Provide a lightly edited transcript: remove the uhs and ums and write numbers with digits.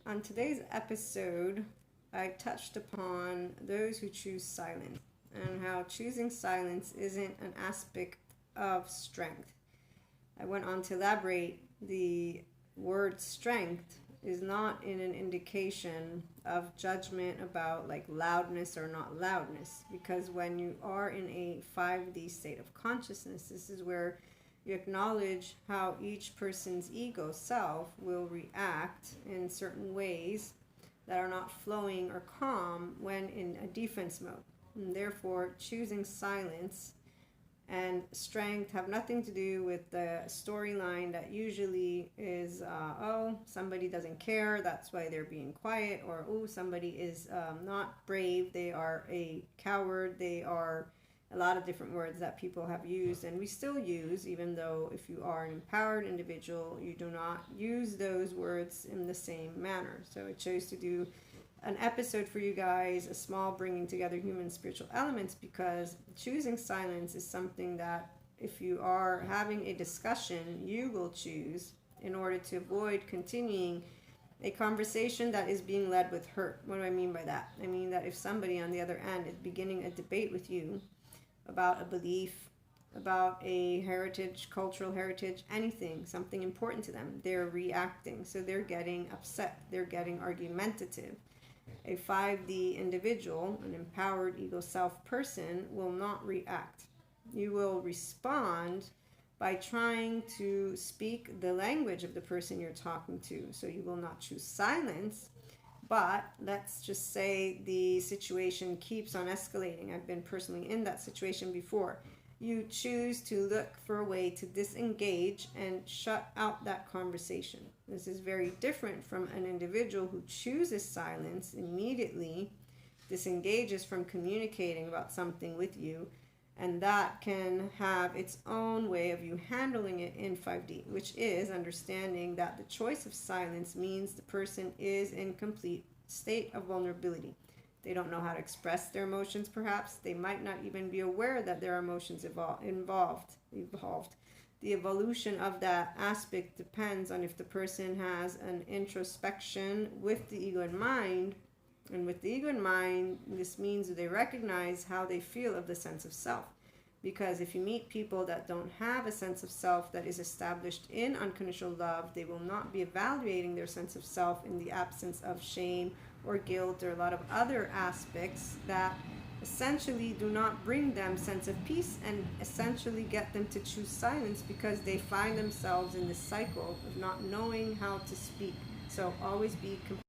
On today's episode, I touched upon those who choose silence and how choosing silence isn't an aspect of strength. I went on to elaborate the word strength is not in an indication of judgment about like loudness or not loudness, because when you are in a 5D state of consciousness, this is where you acknowledge how each person's ego self will react in certain ways that are not flowing or calm when in a defense mode. And therefore, choosing silence and strength have nothing to do with the storyline that usually is, oh, somebody doesn't care, that's why they're being quiet, or oh, somebody is not brave, they are a coward, they are a lot of different words that people have used and we still use, even though if you are an empowered individual, you do not use those words in the same manner. So I chose to do an episode for you guys, a small bringing together human spiritual elements, because choosing silence is something that if you are having a discussion, you will choose in order to avoid continuing a conversation that is being led with hurt. What do I mean by that? I mean that if somebody on the other end is beginning a debate with you about a belief, about a heritage, cultural heritage, anything, something important to them, they're reacting. So they're getting upset, they're getting argumentative. A 5D individual, an empowered ego self person, will not react. You will respond by trying to speak the language of the person you're talking to. So you will not choose silence, but let's just say the situation keeps on escalating. I've been personally in that situation before. You choose to look for a way to disengage and shut out that conversation. This is very different from an individual who chooses silence, immediately disengages from communicating about something with you, and that can have its own way of you handling it in 5D, which is understanding that the choice of silence means the person is in complete state of vulnerability. They don't know how to express their emotions, perhaps. They might not even be aware that their emotions evolved. The evolution of that aspect depends on if the person has an introspection with the ego in mind. And with the ego in mind, this means they recognize how they feel of the sense of self. Because if you meet people that don't have a sense of self that is established in unconditional love, they will not be evaluating their sense of self in the absence of shame or guilt or a lot of other aspects that essentially do not bring them sense of peace and essentially get them to choose silence, because they find themselves in this cycle of not knowing how to speak. So always be